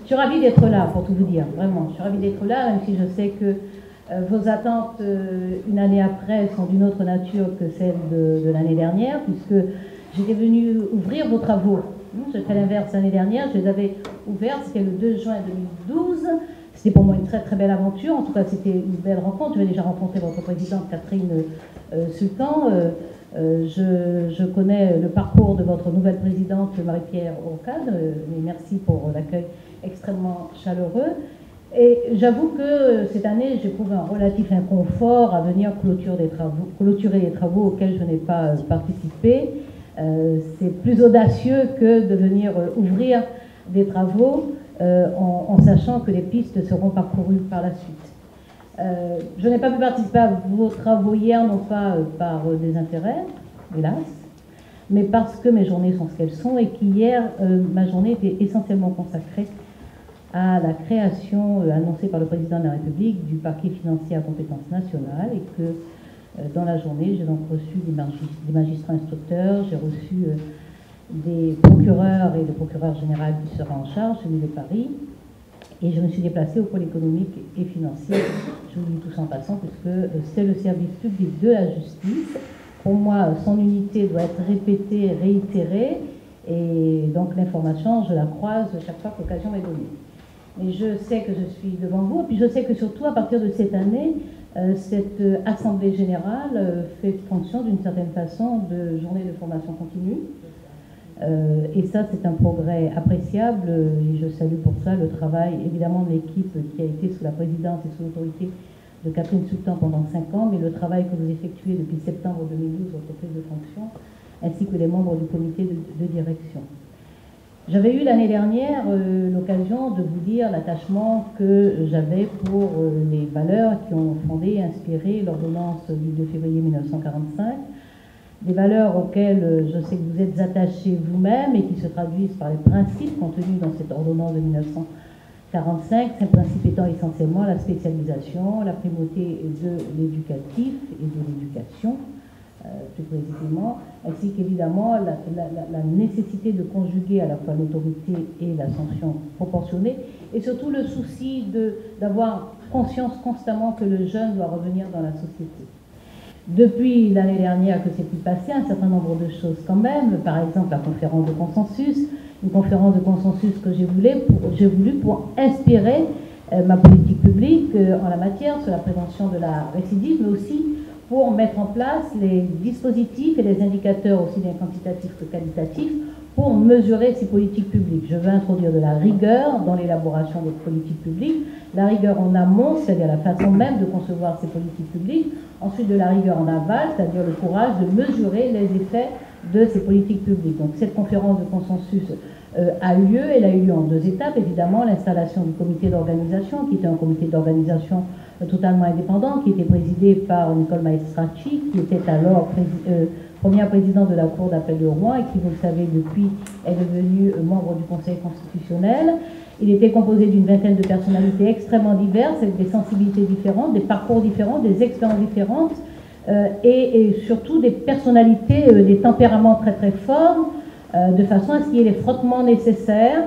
Je suis ravie d'être là, pour tout vous dire, vraiment. Je suis ravie d'être là, même si je sais que vos attentes, une année après, sont d'une autre nature que celle de l'année dernière, puisque j'étais venue ouvrir vos travaux. J'ai fait l'inverse l'année dernière, je les avais ouverts, c'était le 2 juin 2012. C'était pour moi une très très belle aventure, en tout cas c'était une belle rencontre. J'avais déjà rencontré votre présidente Catherine Sultan. Je connais le parcours de votre nouvelle présidente Marie-Pierre Ourcade, mais merci pour l'accueil extrêmement chaleureux. Et j'avoue que cette année, j'éprouve un relatif inconfort à venir clôturer les travaux auxquels je n'ai pas participé. C'est plus audacieux que de venir ouvrir des travaux en sachant que les pistes seront parcourues par la suite. Je n'ai pas pu participer à vos travaux hier, non pas par désintérêt, hélas, mais parce que mes journées sont ce qu'elles sont et qu'hier, ma journée était essentiellement consacrée à la création annoncée par le président de la République du parquet financier à compétence nationale et que dans la journée, j'ai donc reçu des magistrats instructeurs, j'ai reçu des procureurs et le procureur général qui sera en charge, celui de Paris, et je me suis déplacée au pôle économique et financier, je vous dis tout ça en passant, puisque c'est le service public de la justice. Pour moi, son unité doit être répétée, réitérée, et donc l'information, je la croise chaque fois que l'occasion m'est donnée. Mais je sais que je suis devant vous, et puis je sais que surtout à partir de cette année, cette Assemblée générale fait fonction d'une certaine façon de journée de formation continue. Et ça, c'est un progrès appréciable, et je salue pour ça le travail évidemment de l'équipe qui a été sous la présidence et sous l'autorité de Catherine Sultan pendant 5 ans, mais le travail que vous effectuez depuis septembre 2012, votre prise de fonction, ainsi que les membres du comité de direction. J'avais eu l'année dernière l'occasion de vous dire l'attachement que j'avais pour les valeurs qui ont fondé et inspiré l'ordonnance du 2 février 1945, des valeurs auxquelles je sais que vous êtes attachés vous-même et qui se traduisent par les principes contenus dans cette ordonnance de 1945, ces principes étant essentiellement la spécialisation, la primauté de l'éducatif et de l'éducation, plus précisément, ainsi qu'évidemment la nécessité de conjuguer à la fois l'autorité et la sanction proportionnée, et surtout le souci d'avoir conscience constamment que le jeune doit revenir dans la société. Depuis l'année dernière que c'est pu passer, un certain nombre de choses quand même, par exemple la conférence de consensus, une conférence de consensus que j'ai voulu pour inspirer ma politique publique en la matière sur la prévention de la récidive, mais aussi pour mettre en place les dispositifs et les indicateurs aussi bien quantitatifs que qualitatifs pour mesurer ces politiques publiques. Je veux introduire de la rigueur dans l'élaboration des politiques publiques, la rigueur en amont, c'est-à-dire la façon même de concevoir ces politiques publiques, ensuite de la rigueur en aval, c'est-à-dire le courage de mesurer les effets de ces politiques publiques. Donc cette conférence de consensus a eu lieu, elle a eu lieu en 2 étapes, évidemment, l'installation du comité d'organisation, qui était un comité d'organisation totalement indépendant, qui était présidé par Nicole Maestracci, qui était alors première présidente de la Cour d'appel de Rouen et qui, vous le savez, depuis est devenue membre du Conseil constitutionnel. Il était composé d'une vingtaine de personnalités extrêmement diverses, avec des sensibilités différentes, des parcours différents, des expériences différentes, et surtout des personnalités, des tempéraments très très forts, de façon à ce qu'il y ait les frottements nécessaires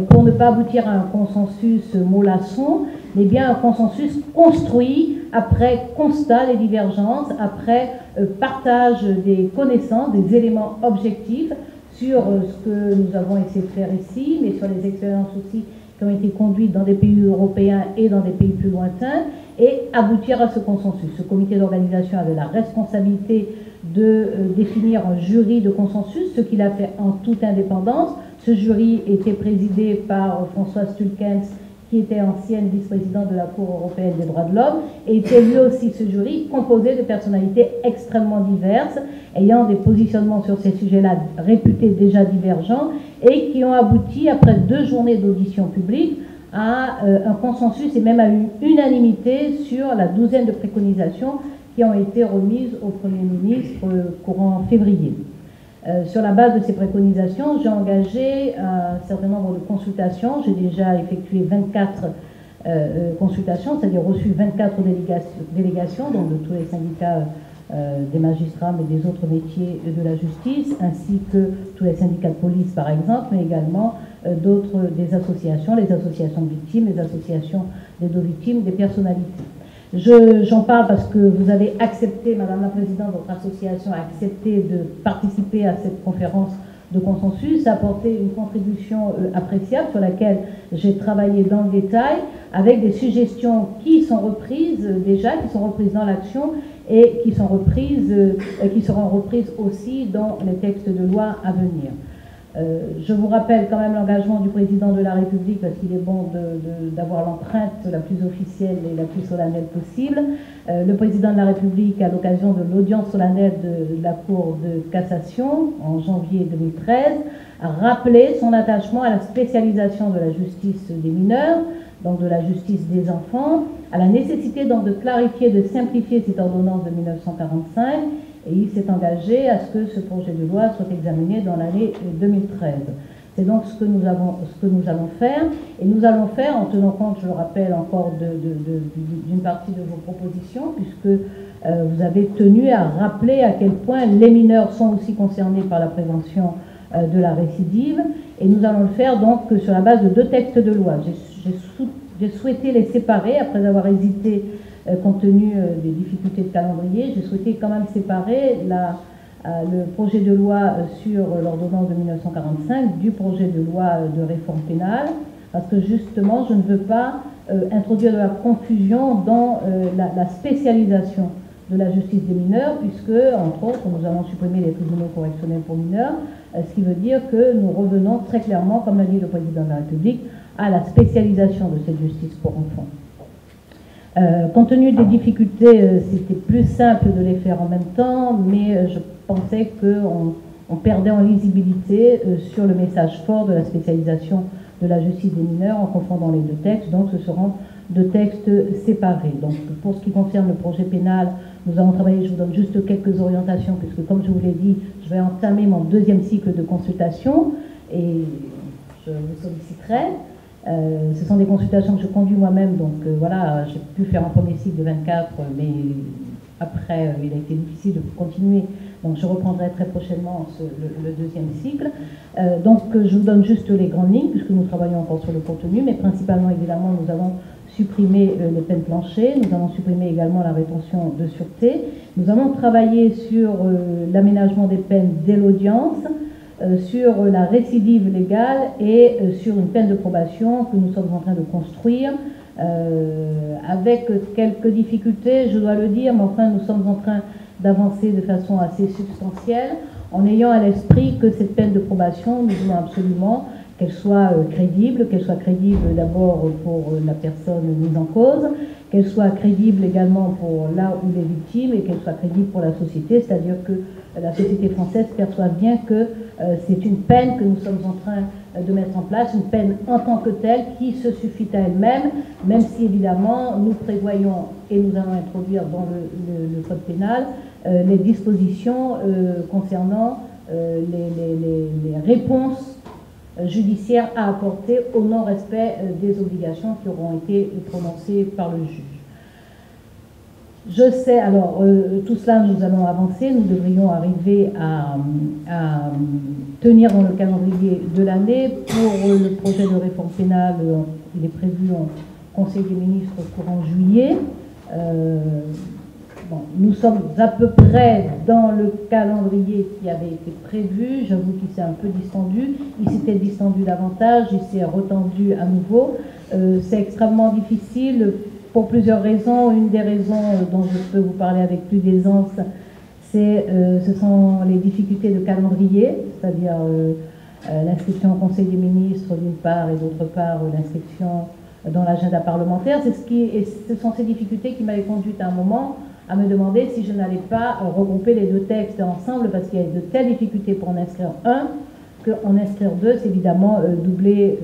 pour ne pas aboutir à un consensus mollasson, mais bien un consensus construit après constat des divergences, après partage des connaissances, des éléments objectifs sur ce que nous avons essayé de faire ici, mais sur les expériences aussi qui ont été conduites dans des pays européens et dans des pays plus lointains, et aboutir à ce consensus. Ce comité d'organisation avait la responsabilité de définir un jury de consensus, ce qu'il a fait en toute indépendance. Ce jury était présidé par Françoise Tulkens, qui était ancienne vice-présidente de la Cour européenne des droits de l'homme, et était lui aussi ce jury composé de personnalités extrêmement diverses, ayant des positionnements sur ces sujets-là réputés déjà divergents, et qui ont abouti, après 2 journées d'audition publique, à un consensus et même à une unanimité sur la 12aine de préconisations qui ont été remises au Premier ministre courant février. Sur la base de ces préconisations, j'ai engagé un certain nombre de consultations. J'ai déjà effectué 24 consultations, c'est-à-dire reçu 24 délégations, donc de tous les syndicats des magistrats, mais des autres métiers de la justice, ainsi que tous les syndicats de police, par exemple, mais également des associations, les associations de victimes, les associations des deux victimes, des personnalités. J'en parle parce que vous avez accepté, Madame la Présidente, votre association a accepté de participer à cette conférence de consensus, a apporté une contribution appréciable sur laquelle j'ai travaillé dans le détail, avec des suggestions qui sont reprises déjà, qui sont reprises dans l'action et qui seront reprises aussi dans les textes de loi à venir. Je vous rappelle quand même l'engagement du président de la République, parce qu'il est bon d'avoir l'empreinte la plus officielle et la plus solennelle possible. Le président de la République, à l'occasion de l'audience solennelle de la Cour de cassation en janvier 2013, a rappelé son attachement à la spécialisation de la justice des mineurs, donc de la justice des enfants, à la nécessité donc de clarifier, de simplifier cette ordonnance de 1945, et il s'est engagé à ce que ce projet de loi soit examiné dans l'année 2013. C'est donc ce que nous allons faire, et nous allons faire en tenant compte, je le rappelle encore, d'une partie de vos propositions, puisque vous avez tenu à rappeler à quel point les mineurs sont aussi concernés par la prévention de la récidive, et nous allons le faire donc sur la base de 2 textes de loi. J'ai souhaité les séparer après avoir hésité compte tenu des difficultés de calendrier. J'ai souhaité quand même séparer le projet de loi sur l'ordonnance de 1945 du projet de loi de réforme pénale, parce que justement, je ne veux pas introduire de la confusion dans la spécialisation de la justice des mineurs, puisque, entre autres, nous allons supprimer les tribunaux correctionnels pour mineurs, ce qui veut dire que nous revenons très clairement, comme l'a dit le président de la République, à la spécialisation de cette justice pour enfants. Compte tenu des difficultés, c'était plus simple de les faire en même temps, mais je pensais qu'on perdait en lisibilité sur le message fort de la spécialisation de la justice des mineurs en confondant les 2 textes, donc ce seront 2 textes séparés. Donc pour ce qui concerne le projet pénal, nous allons travailler, je vous donne juste quelques orientations, puisque comme je vous l'ai dit, je vais entamer mon 2e cycle de consultation, et je vous solliciterai. Ce sont des consultations que je conduis moi-même, donc voilà, j'ai pu faire un premier cycle de 24, mais après il a été difficile de continuer, donc je reprendrai très prochainement le 2e cycle. Donc je vous donne juste les grandes lignes, puisque nous travaillons encore sur le contenu, mais principalement évidemment nous allons supprimer les peines planchées, nous allons supprimer également la rétention de sûreté, nous allons travailler sur l'aménagement des peines dès l'audience, sur la récidive légale et sur une peine de probation que nous sommes en train de construire, avec quelques difficultés, je dois le dire, mais enfin nous sommes en train d'avancer de façon assez substantielle, en ayant à l'esprit que cette peine de probation, nous voulons absolument qu'elle soit crédible d'abord pour la personne mise en cause, qu'elle soit crédible également pour là où les victimes, et qu'elle soit crédible pour la société, c'est-à-dire que la société française perçoive bien que c'est une peine que nous sommes en train de mettre en place, une peine en tant que telle qui se suffit à elle-même, même si évidemment nous prévoyons, et nous allons introduire dans le code pénal, les dispositions concernant les réponses judiciaires à apporter au non-respect des obligations qui auront été prononcées par le juge. Je sais, alors, tout cela, nous allons avancer, nous devrions arriver à tenir dans le calendrier de l'année. Pour le projet de réforme pénale, il est prévu en Conseil des ministres courant juillet. Bon, nous sommes à peu près dans le calendrier qui avait été prévu. J'avoue qu'il s'est un peu distendu. Il s'était distendu davantage, il s'est retendu à nouveau. C'est extrêmement difficile pour plusieurs raisons. Une des raisons dont je peux vous parler avec plus d'aisance, ce sont les difficultés de calendrier, c'est-à-dire l'inscription au Conseil des ministres d'une part et d'autre part l'inscription dans l'agenda parlementaire. Ce sont ces difficultés qui m'avaient conduite à un moment à me demander si je n'allais pas regrouper les 2 textes ensemble, parce qu'il y a de telles difficultés pour en inscrire un, qu'en inscrire 2, c'est évidemment doubler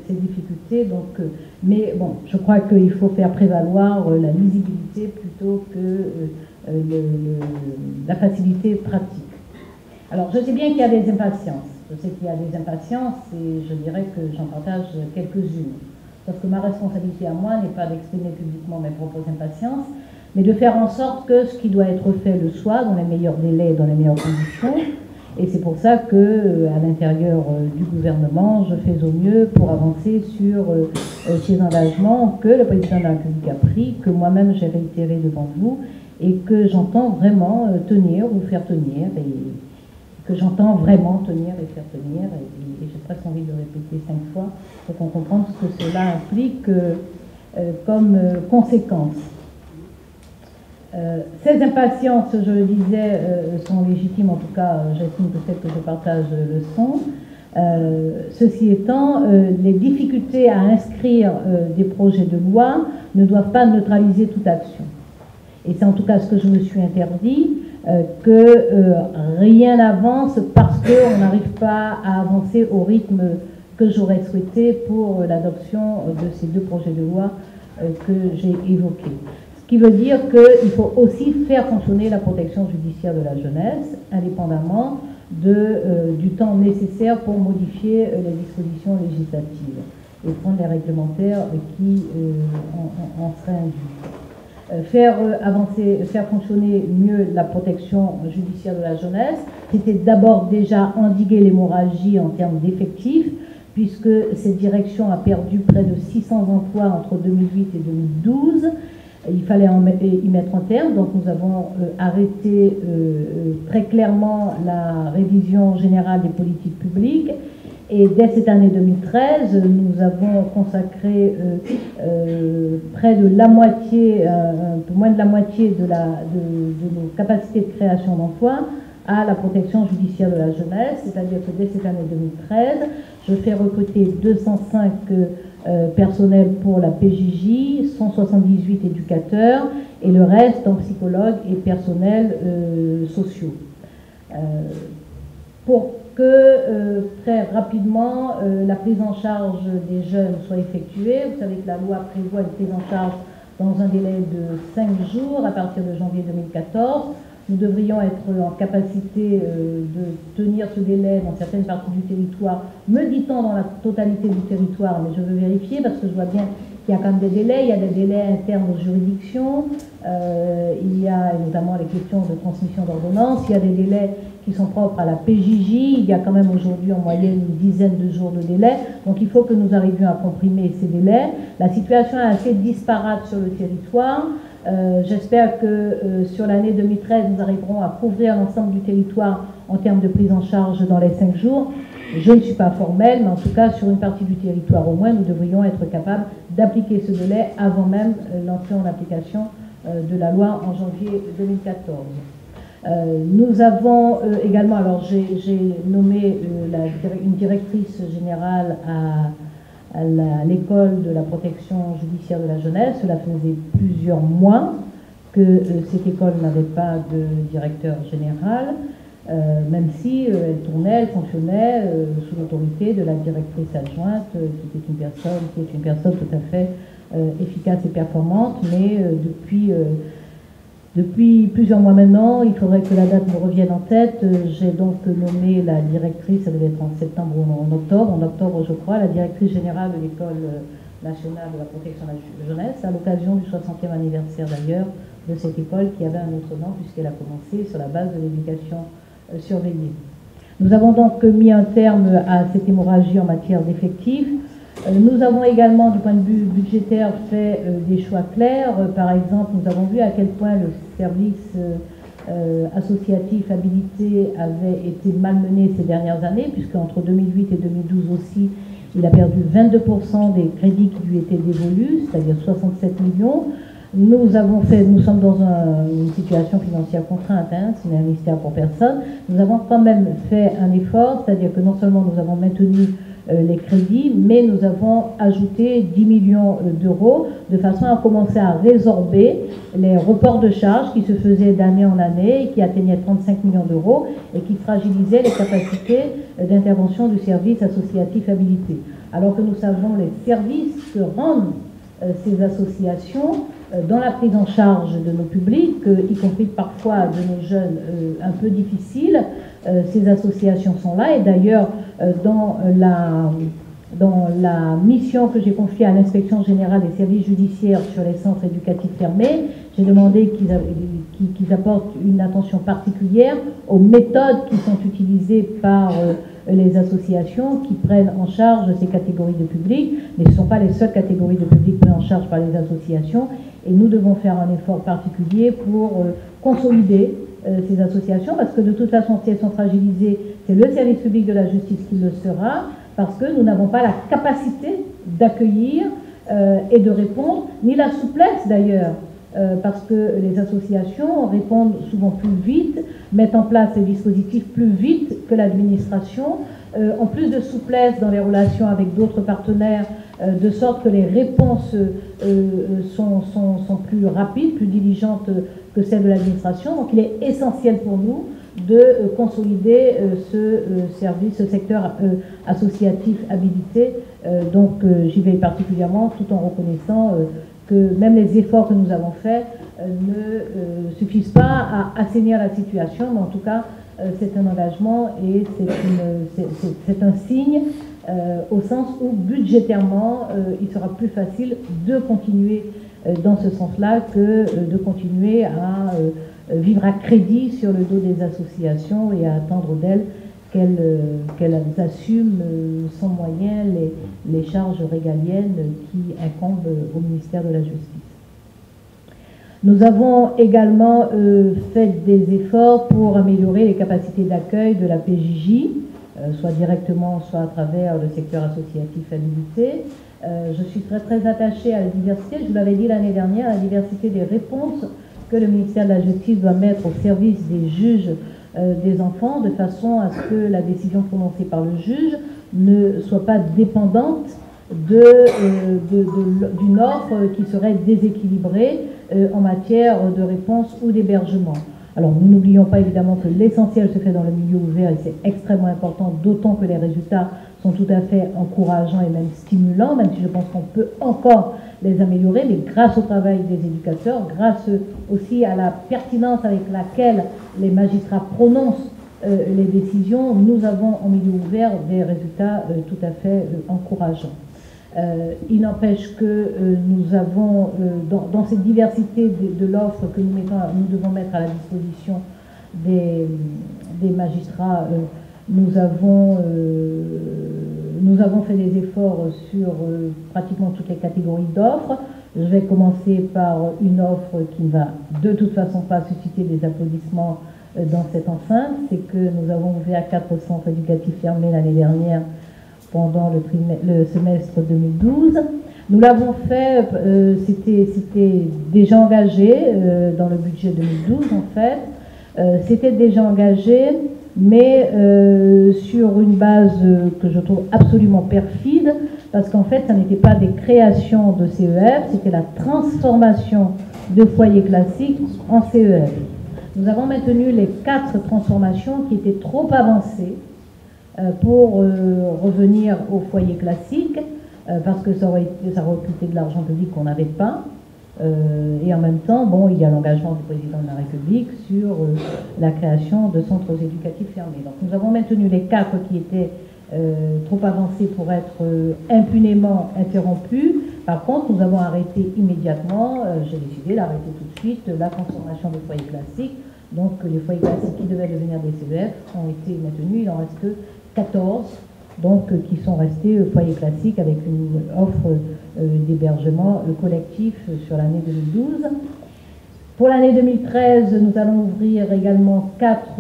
ces difficultés. Donc, mais bon, je crois qu'il faut faire prévaloir la lisibilité plutôt que la facilité pratique. Alors, je sais bien qu'il y a des impatiences. Je sais qu'il y a des impatiences et je dirais que j'en partage quelques-unes. Parce que ma responsabilité à moi n'est pas d'exprimer publiquement mes propres impatiences, mais de faire en sorte que ce qui doit être fait le soit, dans les meilleurs délais, dans les meilleures conditions, Et c'est pour ça que, à l'intérieur du gouvernement, je fais au mieux pour avancer sur ces engagements que le président de la République a pris, que moi-même j'ai réitéré devant vous, et que j'entends vraiment tenir ou faire tenir, et que j'entends vraiment tenir et faire tenir, et j'ai presque envie de répéter 5 fois pour qu'on comprenne ce que cela implique comme conséquence. Ces impatiences, je le disais, sont légitimes, en tout cas, j'estime que celles que je partage le sont. Ceci étant, les difficultés à inscrire des projets de loi ne doivent pas neutraliser toute action. Et c'est en tout cas ce que je me suis interdit, que rien n'avance parce qu'on n'arrive pas à avancer au rythme que j'aurais souhaité pour l'adoption de ces 2 projets de loi que j'ai évoqués. Ce qui veut dire qu'il faut aussi faire fonctionner la protection judiciaire de la jeunesse, indépendamment du temps nécessaire pour modifier les dispositions législatives et prendre les réglementaires qui en seraient induits. Faire fonctionner mieux la protection judiciaire de la jeunesse, c'était d'abord déjà endiguer l'hémorragie en termes d'effectifs, puisque cette direction a perdu près de 600 emplois entre 2008 et 2012. Il fallait y mettre un terme, donc nous avons arrêté très clairement la révision générale des politiques publiques. Et dès cette année 2013, nous avons consacré près de la moitié, un peu moins de la moitié de nos capacités de création d'emplois à la protection judiciaire de la jeunesse, c'est-à-dire que dès cette année 2013, je fais recruter 205 personnels pour la PJJ, 178 éducateurs et le reste en psychologues et personnels sociaux. Pour que très rapidement la prise en charge des jeunes soit effectuée. Vous savez que la loi prévoit une prise en charge dans un délai de 5 jours à partir de janvier 2014. Nous devrions être en capacité de tenir ce délai dans certaines parties du territoire, me dit-on dans la totalité du territoire, mais je veux vérifier parce que je vois bien qu'il y a quand même des délais. Il y a des délais internes aux juridictions, il y a notamment les questions de transmission d'ordonnances, il y a des délais qui sont propres à la PJJ, il y a quand même aujourd'hui en moyenne une dizaine de jours de délai, donc il faut que nous arrivions à comprimer ces délais. La situation est assez disparate sur le territoire. J'espère que sur l'année 2013, nous arriverons à couvrir l'ensemble du territoire en termes de prise en charge dans les 5 jours. Je ne suis pas formelle, mais en tout cas, sur une partie du territoire au moins, nous devrions être capables d'appliquer ce délai avant même l'entrée en application de la loi en janvier 2014. Nous avons également, alors j'ai nommé une directrice générale à l'école de la protection judiciaire de la jeunesse. Cela faisait plusieurs mois que cette école n'avait pas de directeur général, même si elle tournait, elle fonctionnait sous l'autorité de la directrice adjointe, qui est une personne tout à fait efficace et performante, mais depuis plusieurs mois maintenant, il faudrait que la date me revienne en tête. J'ai donc nommé la directrice, ça devait être en septembre ou en octobre je crois, la directrice générale de l'École nationale de la protection de la jeunesse, à l'occasion du 60e anniversaire d'ailleurs de cette école qui avait un autre nom puisqu'elle a commencé sur la base de l'éducation surveillée. Nous avons donc mis un terme à cette hémorragie en matière d'effectifs. Nous avons également, du point de vue budgétaire, fait des choix clairs. Par exemple, nous avons vu à quel point le service associatif habilité avait été malmené ces dernières années, puisque entre 2008 et 2012 aussi, il a perdu 22% des crédits qui lui étaient dévolus, c'est-à-dire 67 millions. Nous sommes dans une situation financière contrainte, hein, ce n'est un mystère pour personne. Nous avons quand même fait un effort, c'est-à-dire que non seulement nous avons maintenu les crédits, mais nous avons ajouté 10 millions d'euros de façon à commencer à résorber les reports de charges qui se faisaient d'année en année et qui atteignaient 35 millions d'euros et qui fragilisaient les capacités d'intervention du service associatif habilité. Alors que nous savons les services que rendent ces associations dans la prise en charge de nos publics, y compris parfois de nos jeunes un peu difficiles. Ces associations sont là et d'ailleurs dans la mission que j'ai confiée à l'inspection générale des services judiciaires sur les centres éducatifs fermés, J'ai demandé qu'ils apportent une attention particulière aux méthodes qui sont utilisées par les associations qui prennent en charge ces catégories de public, mais ce ne sont pas les seules catégories de public prises en charge par les associations, et nous devons faire un effort particulier pour consolider ces associations, parce que de toute façon, si elles sont fragilisées, c'est le service public de la justice qui le sera, parce que nous n'avons pas la capacité d'accueillir et de répondre, ni la souplesse d'ailleurs, parce que les associations répondent souvent plus vite, mettent en place les dispositifs plus vite que l'administration, ont plus de souplesse dans les relations avec d'autres partenaires, de sorte que les réponses sont plus rapides, plus diligentes que celles de l'administration. Donc il est essentiel pour nous de consolider ce service, ce secteur associatif habilité. Donc j'y veille particulièrement, tout en reconnaissant que même les efforts que nous avons faits ne suffisent pas à assainir la situation, mais en tout cas c'est un engagement et c'est un signe au sens où budgétairement il sera plus facile de continuer dans ce sens-là que de continuer à vivre à crédit sur le dos des associations et à attendre d'elles qu'elles assument sans moyen les charges régaliennes qui incombent au ministère de la Justice. Nous avons également fait des efforts pour améliorer les capacités d'accueil de la PJJ, soit directement, soit à travers le secteur associatif habilité. Je suis très très attachée à la diversité, je vous l'avais dit l'année dernière, à la diversité des réponses que le ministère de la Justice doit mettre au service des juges des enfants, de façon à ce que la décision prononcée par le juge ne soit pas dépendante d'une offre qui serait déséquilibrée en matière de réponse ou d'hébergement. Alors nous n'oublions pas évidemment que l'essentiel se fait dans le milieu ouvert et c'est extrêmement important, d'autant que les résultats sont tout à fait encourageants et même stimulants, même si je pense qu'on peut encore les améliorer, mais grâce au travail des éducateurs, grâce aussi à la pertinence avec laquelle les magistrats prononcent les décisions, nous avons en milieu ouvert des résultats tout à fait encourageants. Il n'empêche que nous avons, dans cette diversité de l'offre que nous devons mettre à la disposition des magistrats, nous avons fait des efforts sur pratiquement toutes les catégories d'offres. Je vais commencer par une offre qui ne va de toute façon pas susciter des applaudissements dans cette enceinte. C'est que nous avons ouvert 4 centres éducatifs fermés l'année dernière pendant le semestre 2012. Nous l'avons fait, c'était déjà engagé dans le budget 2012 en fait. C'était déjà engagé, mais sur une base que je trouve absolument perfide, parce qu'en fait, ça n'était pas des créations de CEF, c'était la transformation de foyers classiques en CEF. Nous avons maintenu les 4 transformations qui étaient trop avancées pour revenir au foyer classique, parce que ça aurait coûté de l'argent public qu'on n'avait pas. Et en même temps, bon, il y a l'engagement du président de la République sur la création de centres éducatifs fermés. Donc nous avons maintenu les 4 qui étaient trop avancés pour être impunément interrompus. Par contre, nous avons arrêté immédiatement, j'ai décidé d'arrêter tout de suite la transformation des foyers classiques. Donc les foyers classiques qui devaient devenir des CEF ont été maintenus, il en reste que 14, donc qui sont restés foyers classiques avec une offre d'hébergement collectif sur l'année 2012. Pour l'année 2013, nous allons ouvrir également 4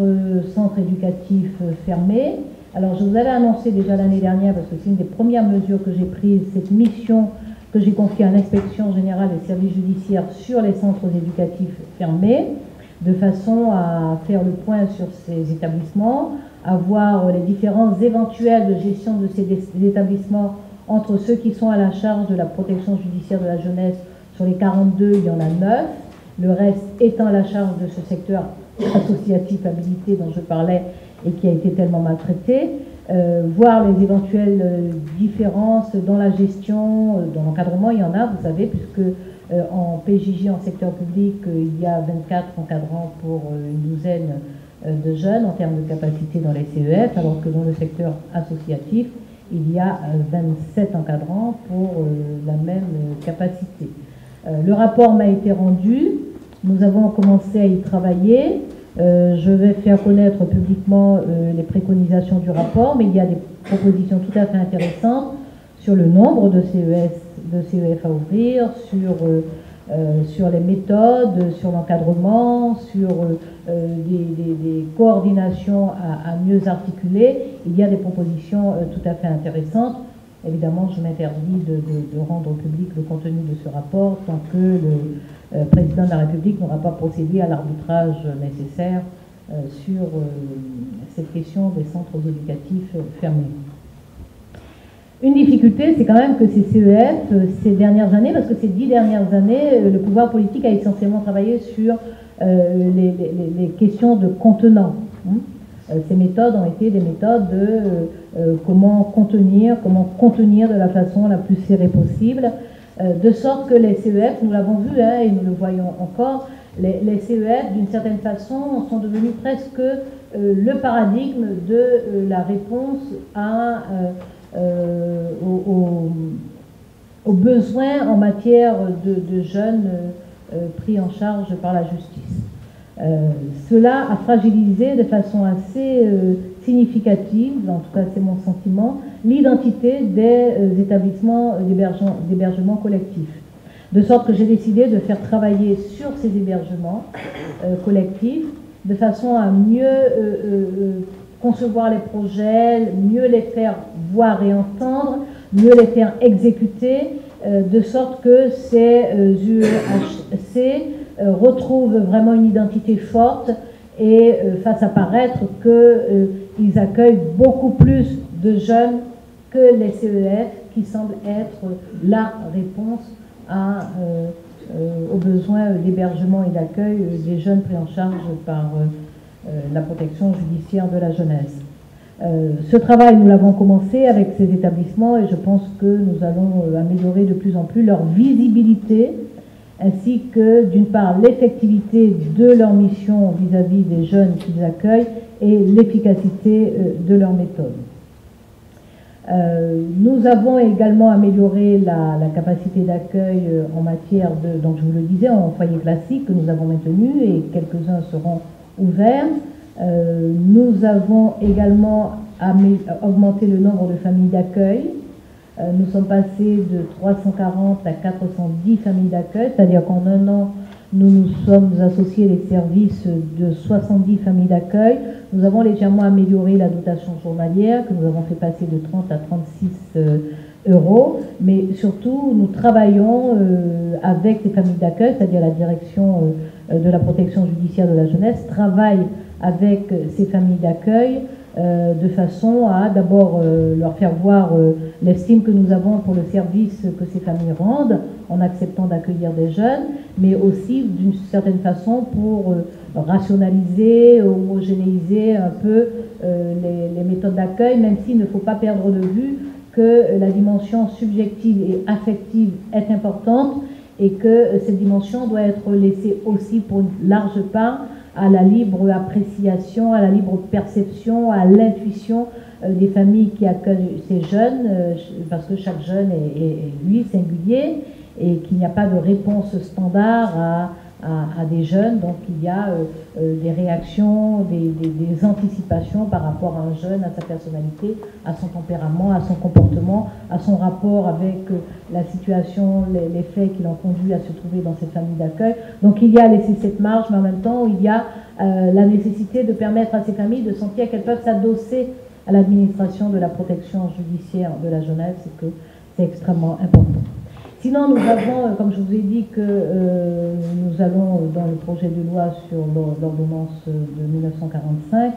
centres éducatifs fermés. Alors je vous avais annoncé déjà l'année dernière, parce que c'est une des premières mesures que j'ai prises, cette mission que j'ai confiée à l'inspection générale des services judiciaires sur les centres éducatifs fermés, de façon à faire le point sur ces établissements, à voir les différences éventuelles de gestion de ces établissements entre ceux qui sont à la charge de la protection judiciaire de la jeunesse. Sur les 42, il y en a 9, le reste étant à la charge de ce secteur associatif habilité dont je parlais et qui a été tellement maltraité, voir les éventuelles différences dans la gestion, dans l'encadrement, il y en a, vous savez, puisque en PJJ, en secteur public, il y a 24 encadrants pour une douzaine de jeunes en termes de capacité dans les CEF, alors que dans le secteur associatif, il y a 27 encadrants pour la même capacité. Le rapport m'a été rendu, Nous avons commencé à y travailler. Je vais faire connaître publiquement les préconisations du rapport, mais il y a des propositions tout à fait intéressantes sur le nombre de CEF à ouvrir, sur les méthodes, sur l'encadrement, sur des coordinations à mieux articuler. Il y a des propositions tout à fait intéressantes. Évidemment, je m'interdis de rendre public le contenu de ce rapport tant que le président de la République n'aura pas procédé à l'arbitrage nécessaire sur cette question des centres éducatifs fermés. Une difficulté, c'est quand même que ces CEF, ces dernières années, parce que ces 10 dernières années, le pouvoir politique a essentiellement travaillé sur les questions de contenant. Ces méthodes ont été des méthodes de comment contenir de la façon la plus serrée possible, de sorte que les CEF, nous l'avons vu et nous le voyons encore, les CEF, d'une certaine façon, sont devenus presque le paradigme de la réponse aux besoins en matière de jeunes pris en charge par la justice. Cela a fragilisé de façon assez significative, en tout cas c'est mon sentiment, l'identité des établissements d'hébergement collectif. De sorte que j'ai décidé de faire travailler sur ces hébergements collectifs de façon à mieux concevoir les projets, mieux les faire voir et entendre, mieux les faire exécuter, de sorte que ces UEHC retrouvent vraiment une identité forte et fassent apparaître qu'ils accueillent beaucoup plus de jeunes que les CEF qui semblent être la réponse aux besoins d'hébergement et d'accueil des jeunes pris en charge par la protection judiciaire de la jeunesse. Ce travail, nous l'avons commencé avec ces établissements et je pense que nous allons améliorer de plus en plus leur visibilité ainsi que, d'une part, l'effectivité de leur mission vis-à-vis des jeunes qu'ils accueillent et l'efficacité de leur méthode. Nous avons également amélioré la capacité d'accueil en matière de, donc je vous le disais, en foyer classique que nous avons maintenu et quelques-uns seront ouverts. Nous avons également augmenté le nombre de familles d'accueil. Nous sommes passés de 340 à 410 familles d'accueil, c'est-à-dire qu'en un an, nous nous sommes associés les services de 70 familles d'accueil. Nous avons légèrement amélioré la dotation journalière, que nous avons fait passer de 30 à 36 euros. Mais surtout, nous travaillons avec les familles d'accueil, c'est-à-dire la direction de la protection judiciaire de la jeunesse, travaille avec ces familles d'accueil de façon à d'abord leur faire voir l'estime que nous avons pour le service que ces familles rendent en acceptant d'accueillir des jeunes, mais aussi d'une certaine façon pour rationaliser, homogénéiser un peu les méthodes d'accueil, même s'il ne faut pas perdre de vue que la dimension subjective et affective est importante et que cette dimension doit être laissée aussi pour une large part à la libre appréciation, à la libre perception, à l'intuition des familles qui accueillent ces jeunes, parce que chaque jeune est lui singulier et qu'il n'y a pas de réponse standard à des jeunes, donc il y a des réactions, des anticipations par rapport à un jeune, à sa personnalité, à son tempérament, à son comportement, à son rapport avec la situation, les faits qui l'ont conduit à se trouver dans cette famille d'accueil. Donc il y a laissé cette marge, mais en même temps il y a la nécessité de permettre à ces familles de sentir qu'elles peuvent s'adosser à l'administration de la protection judiciaire de la jeunesse et que c'est extrêmement important. Sinon, nous avons, comme je vous ai dit, que nous allons, dans le projet de loi sur l'ordonnance de 1945,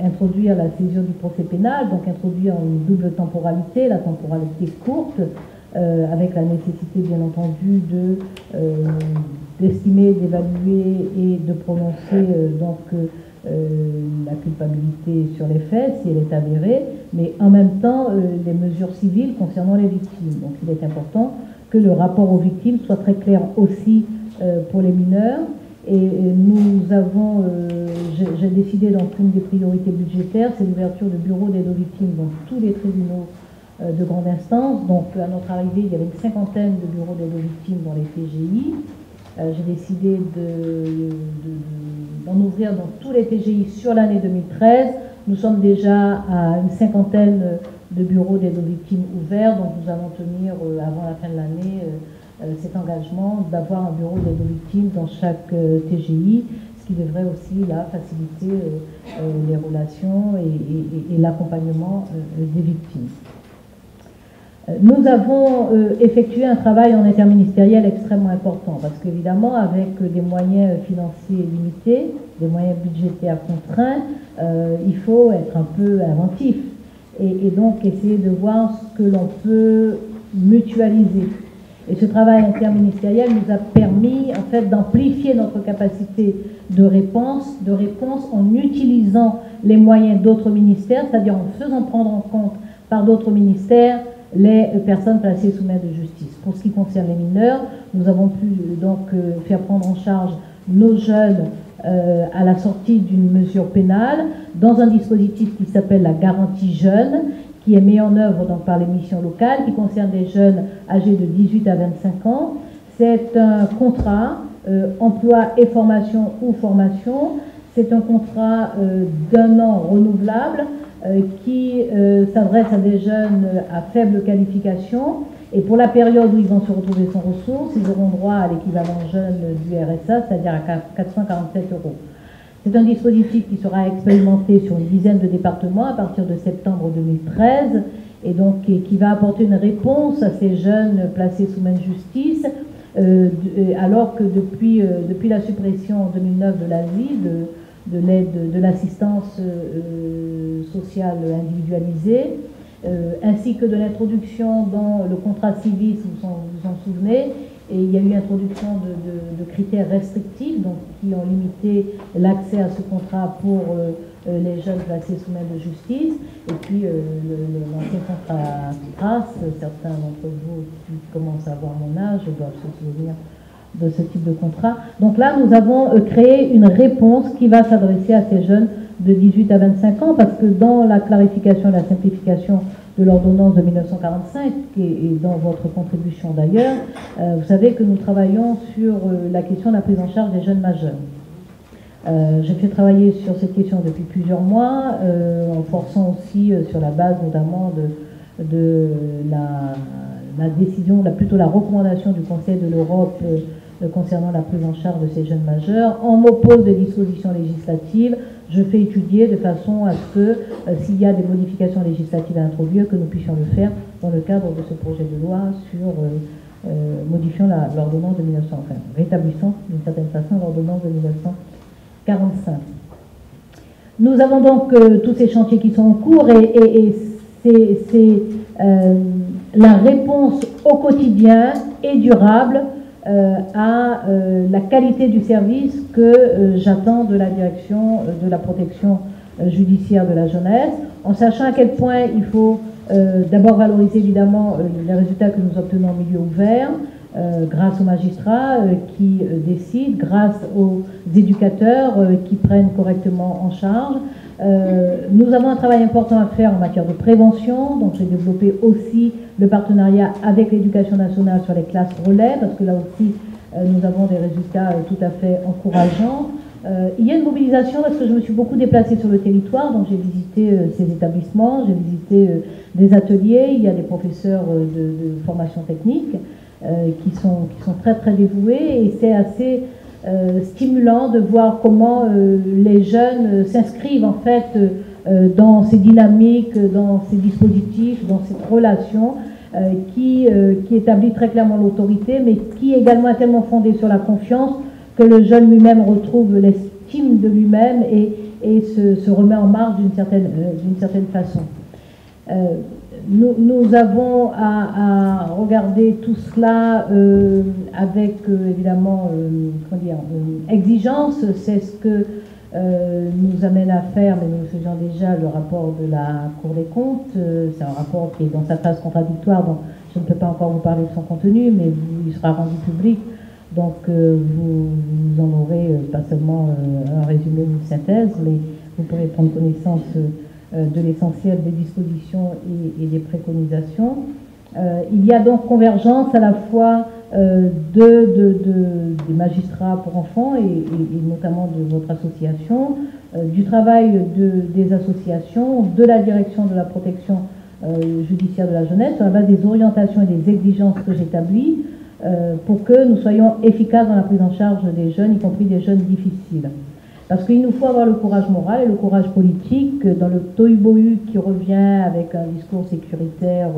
introduire la césure du procès pénal, donc introduire une double temporalité, la temporalité courte, avec la nécessité, bien entendu, d'estimer, d'évaluer et de prononcer la culpabilité sur les faits, si elle est avérée, mais en même temps les mesures civiles concernant les victimes. Donc il est important que le rapport aux victimes soit très clair aussi pour les mineurs. Et nous avons, j'ai décidé donc une des priorités budgétaires, c'est l'ouverture de bureaux d'aide aux victimes dans tous les tribunaux de grande instance. Donc à notre arrivée, il y avait une cinquantaine de bureaux d'aide aux victimes dans les TGI. j'ai décidé d'en ouvrir dans tous les TGI sur l'année 2013. Nous sommes déjà à une cinquantaine de bureaux d'aide aux victimes ouverts, donc nous allons tenir avant la fin de l'année cet engagement d'avoir un bureau d'aide aux victimes dans chaque TGI, ce qui devrait aussi là faciliter les relations et l'accompagnement des victimes. Nous avons effectué un travail en interministériel extrêmement important parce qu'évidemment, avec des moyens financiers limités, des moyens budgétaires contraints, il faut être un peu inventif et donc essayer de voir ce que l'on peut mutualiser. Et ce travail interministériel nous a permis en fait d'amplifier notre capacité de réponse en utilisant les moyens d'autres ministères, c'est-à-dire en faisant prendre en compte par d'autres ministères les personnes placées sous main de justice. Pour ce qui concerne les mineurs, nous avons pu donc faire prendre en charge nos jeunes à la sortie d'une mesure pénale dans un dispositif qui s'appelle la garantie jeune, qui est mis en œuvre donc par les missions locales, qui concerne des jeunes âgés de 18 à 25 ans. C'est un contrat emploi et formation ou formation. C'est un contrat d'1 an renouvelable qui s'adresse à des jeunes à faible qualification. Et pour la période où ils vont se retrouver sans ressources, ils auront droit à l'équivalent jeune du RSA, c'est-à-dire à 447 €. C'est un dispositif qui sera expérimenté sur une dizaine de départements à partir de septembre 2013 et donc qui va apporter une réponse à ces jeunes placés sous main de justice alors que depuis la suppression en 2009 de l'ASI, de l'aide de l'assistance sociale individualisée, ainsi que de l'introduction dans le contrat civil, si vous en souvenez, et il y a eu introduction de critères restrictifs donc, qui ont limité l'accès à ce contrat pour les jeunes placés sous main de justice. Et puis l'ancien contrat TRACE, certains d'entre vous qui commencent à avoir mon âge doivent se souvenir de ce type de contrat. Donc là, nous avons créé une réponse qui va s'adresser à ces jeunes de 18 à 25 ans, parce que dans la clarification et la simplification de l'ordonnance de 1945, et dans votre contribution d'ailleurs, vous savez que nous travaillons sur la question de la prise en charge des jeunes majeurs. J'ai fait travailler sur cette question depuis plusieurs mois, en forçant aussi sur la base notamment de la décision, plutôt la recommandation du Conseil de l'Europe concernant la prise en charge de ces jeunes majeurs. On m'oppose des dispositions législatives, je fais étudier de façon à ce que s'il y a des modifications législatives à introduire, que nous puissions le faire dans le cadre de ce projet de loi sur modifiant l'ordonnance de 1900, enfin rétablissant d'une certaine façon l'ordonnance de 1945. Nous avons donc tous ces chantiers qui sont en cours et c'est la réponse au quotidien et durable à la qualité du service que j'attends de la direction de la protection judiciaire de la jeunesse, en sachant à quel point il faut d'abord valoriser évidemment les résultats que nous obtenons en milieu ouvert, grâce aux magistrats qui décident, grâce aux éducateurs qui prennent correctement en charge. Nous avons un travail important à faire en matière de prévention, donc j'ai développé aussi le partenariat avec l'éducation nationale sur les classes relais, parce que là aussi nous avons des résultats tout à fait encourageants. Il y a une mobilisation parce que je me suis beaucoup déplacée sur le territoire, donc j'ai visité ces établissements, j'ai visité des ateliers, il y a des professeurs de formation technique qui sont très très dévoués et c'est assez stimulant de voir comment les jeunes s'inscrivent en fait dans ces dynamiques, dans ces dispositifs, dans cette relation qui établit très clairement l'autorité, mais qui également est tellement fondée sur la confiance que le jeune lui-même retrouve l'estime de lui-même et se remet en marche d'une certaine façon. Nous avons à regarder tout cela avec évidemment exigence. C'est ce que nous amène à faire, mais nous faisons déjà le rapport de la Cour des comptes. C'est un rapport qui est dans sa phase contradictoire, donc je ne peux pas encore vous parler de son contenu, mais il sera rendu public. Donc vous en aurez pas seulement un résumé ou une synthèse, mais vous pourrez prendre connaissance de l'essentiel des dispositions et des préconisations. Il y a donc convergence à la fois des magistrats pour enfants et notamment de votre association, du travail des associations, de la direction de la protection judiciaire de la jeunesse, sur la base des orientations et des exigences que j'établis, pour que nous soyons efficaces dans la prise en charge des jeunes, y compris des jeunes difficiles. Parce qu'il nous faut avoir le courage moral et le courage politique dans le tohu-bohu qui revient avec un discours sécuritaire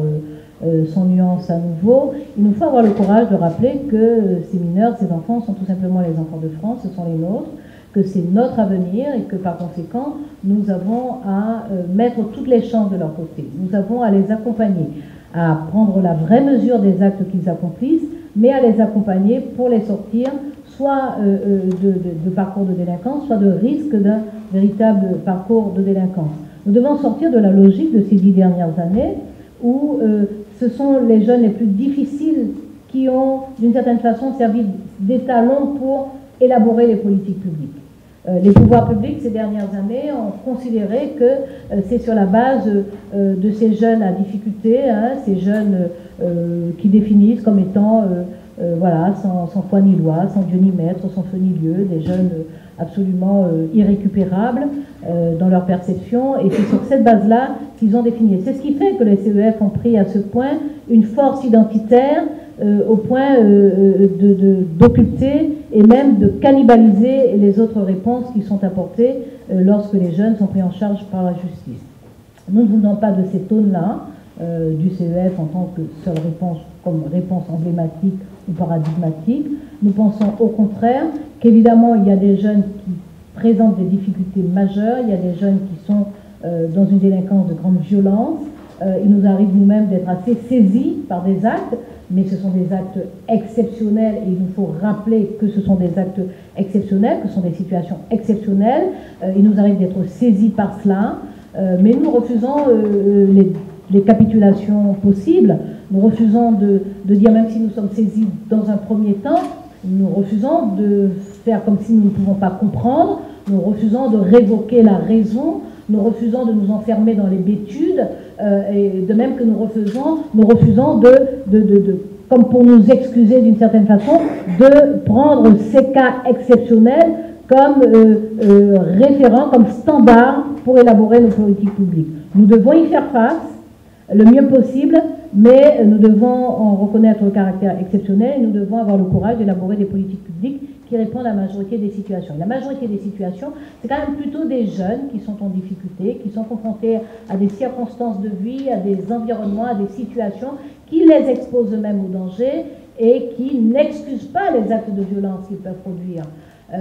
sans nuance à nouveau. Il nous faut avoir le courage de rappeler que ces mineurs, ces enfants sont tout simplement les enfants de France, ce sont les nôtres, que c'est notre avenir et que par conséquent, nous avons à mettre toutes les chances de leur côté. Nous avons à les accompagner, à prendre la vraie mesure des actes qu'ils accomplissent, mais à les accompagner pour les sortir soit de parcours de délinquance, soit de risque d'un véritable parcours de délinquance. Nous devons sortir de la logique de ces 10 dernières années où ce sont les jeunes les plus difficiles qui ont, d'une certaine façon, servi d'étalon pour élaborer les politiques publiques. Les pouvoirs publics, ces dernières années, ont considéré que c'est sur la base de ces jeunes à difficulté, ces jeunes qui définissent comme étant voilà, sans foi ni loi, sans Dieu ni maître, sans feu ni lieu, des jeunes absolument irrécupérables dans leur perception, et c'est sur cette base-là qu'ils ont défini. C'est ce qui fait que les CEF ont pris à ce point une force identitaire au point d'occulter et même de cannibaliser les autres réponses qui sont apportées lorsque les jeunes sont pris en charge par la justice. Nous ne voulons pas de cette aune-là du CEF en tant que seule réponse, comme réponse emblématique ou paradigmatique. Nous pensons au contraire qu'évidemment il y a des jeunes qui présentent des difficultés majeures, il y a des jeunes qui sont dans une délinquance de grande violence. Il nous arrive nous-mêmes d'être assez saisis par des actes, mais ce sont des actes exceptionnels et il nous faut rappeler que ce sont des actes exceptionnels, que ce sont des situations exceptionnelles. Il nous arrive d'être saisis par cela, mais nous refusons les capitulations possibles. Nous refusons de dire, même si nous sommes saisis dans un premier temps, nous refusons de faire comme si nous ne pouvons pas comprendre, nous refusons de révoquer la raison, nous refusons de nous enfermer dans les bêtudes, et de même que nous refusons comme pour nous excuser d'une certaine façon, de prendre ces cas exceptionnels comme référent, comme standard pour élaborer nos politiques publiques. Nous devons y faire face le mieux possible, mais nous devons en reconnaître le caractère exceptionnel et nous devons avoir le courage d'élaborer des politiques publiques qui répondent à la majorité des situations. La majorité des situations, c'est quand même plutôt des jeunes qui sont en difficulté, qui sont confrontés à des circonstances de vie, à des environnements, à des situations qui les exposent eux-mêmes au danger et qui n'excusent pas les actes de violence qu'ils peuvent produire,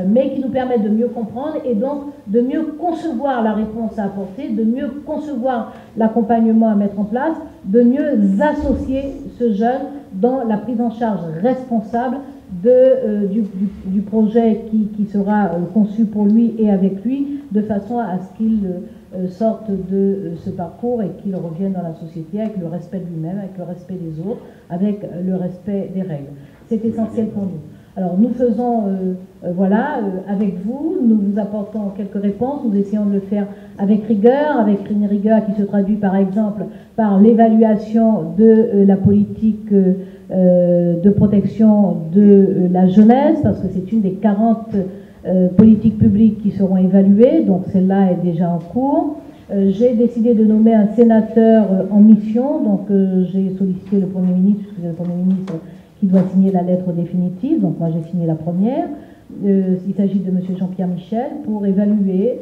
mais qui nous permettent de mieux comprendre et donc de mieux concevoir la réponse à apporter, de mieux concevoir l'accompagnement à mettre en place, de mieux associer ce jeune dans la prise en charge responsable du projet qui sera conçu pour lui et avec lui, de façon à ce qu'il sorte de ce parcours et qu'il revienne dans la société avec le respect de lui-même, avec le respect des autres, avec le respect des règles. C'est essentiel pour nous. Alors nous faisons, avec vous, nous vous apportons quelques réponses, nous essayons de le faire avec une rigueur qui se traduit par exemple par l'évaluation de la politique de protection de la jeunesse, parce que c'est une des 40 politiques publiques qui seront évaluées, donc celle-là est déjà en cours. J'ai décidé de nommer un sénateur en mission, donc j'ai sollicité le Premier ministre, puisque c'est le Premier ministre qui doit signer la lettre définitive, donc moi j'ai signé la première. Il s'agit de M. Jean-Pierre Michel pour évaluer,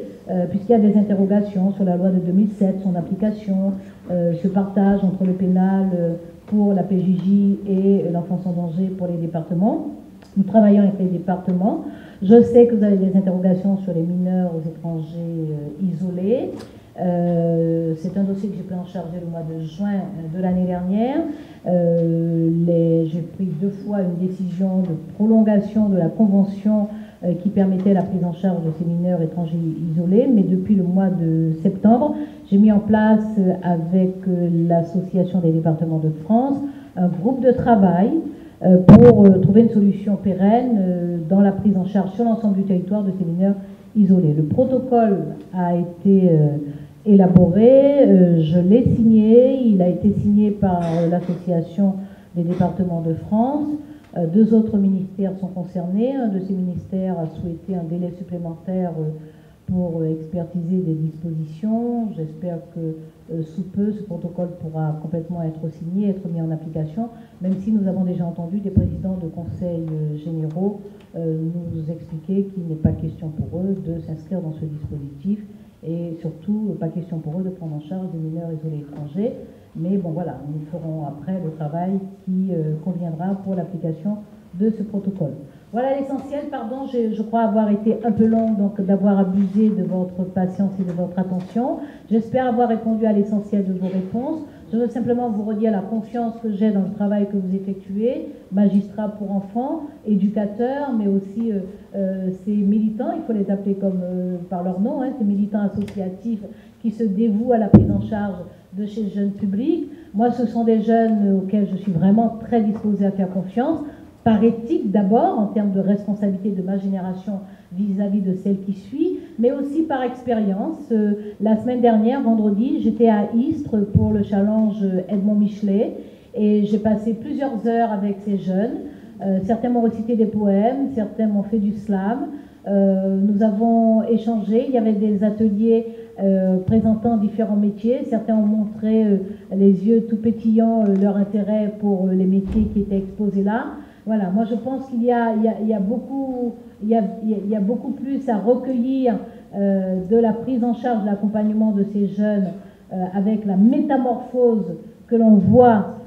puisqu'il y a des interrogations sur la loi de 2007, son application, ce partage entre le pénal pour la PJJ et l'enfance en danger pour les départements. Nous travaillons avec les départements. Je sais que vous avez des interrogations sur les mineurs étrangers isolés. C'est un dossier que j'ai pris en charge le mois de juin de l'année dernière. J'ai pris 2 fois une décision de prolongation de la convention qui permettait la prise en charge de ces mineurs étrangers isolés, mais depuis le mois de septembre, j'ai mis en place avec l'association des départements de France un groupe de travail pour trouver une solution pérenne dans la prise en charge sur l'ensemble du territoire de ces mineurs isolés. Le protocole a été élaboré, je l'ai signé, il a été signé par l'association des départements de France. 2 autres ministères sont concernés. Un de ces ministères a souhaité un délai supplémentaire pour expertiser des dispositions. J'espère que sous peu, ce protocole pourra complètement être signé, être mis en application, même si nous avons déjà entendu des présidents de conseils généraux nous expliquer qu'il n'est pas question pour eux de s'inscrire dans ce dispositif et surtout pas question pour eux de prendre en charge des mineurs isolés étrangers. Mais bon voilà, nous ferons après le travail qui conviendra pour l'application de ce protocole. Voilà l'essentiel, pardon, je crois avoir été un peu longue, donc d'avoir abusé de votre patience et de votre attention. J'espère avoir répondu à l'essentiel de vos réponses. Je veux simplement vous redire la confiance que j'ai dans le travail que vous effectuez, magistrats pour enfants, éducateurs, mais aussi ces militants, il faut les appeler comme par leur nom, hein, ces militants associatifs qui se dévouent à la prise en charge de ces jeunes publics. Moi, ce sont des jeunes auxquels je suis vraiment très disposée à faire confiance, par éthique d'abord, en termes de responsabilité de ma génération vis-à-vis de celle qui suit, mais aussi par expérience. La semaine dernière, vendredi, j'étais à Istres pour le challenge Edmond Michelet et j'ai passé plusieurs heures avec ces jeunes. Certains m'ont récité des poèmes, certains m'ont fait du slam. Nous avons échangé, il y avait des ateliers présentant différents métiers. Certains ont montré les yeux tout pétillants leur intérêt pour les métiers qui étaient exposés là. Voilà, moi je pense qu'il y a beaucoup plus à recueillir de la prise en charge, de l'accompagnement de ces jeunes avec la métamorphose que l'on voit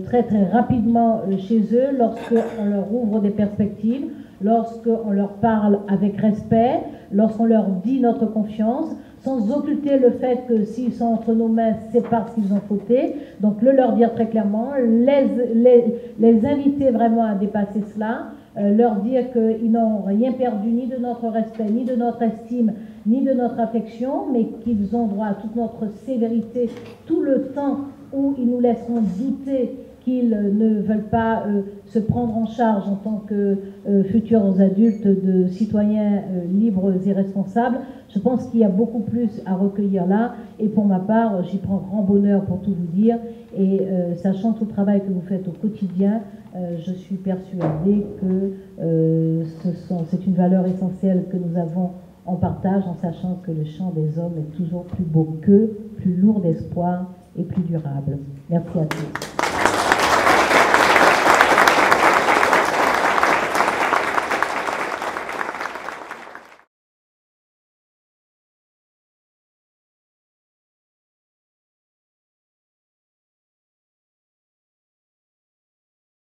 très très rapidement chez eux lorsqu'on leur ouvre des perspectives, lorsqu'on leur parle avec respect, lorsqu'on leur dit notre confiance, sans occulter le fait que s'ils sont entre nos mains, c'est parce qu'ils ont fauté. Donc le leur dire très clairement, les inviter vraiment à dépasser cela, leur dire qu'ils n'ont rien perdu ni de notre respect, ni de notre estime, ni de notre affection, mais qu'ils ont droit à toute notre sévérité tout le temps où ils nous laisseront douter qu'ils ne veulent pas se prendre en charge en tant que futurs adultes de citoyens libres et responsables. Je pense qu'il y a beaucoup plus à recueillir là, et pour ma part, j'y prends grand bonheur pour tout vous dire, et sachant tout le travail que vous faites au quotidien, je suis persuadée que c'est une valeur essentielle que nous avons en partage, en sachant que le chant des hommes est toujours plus beau qu'eux, plus lourd d'espoir et plus durable. Merci à tous.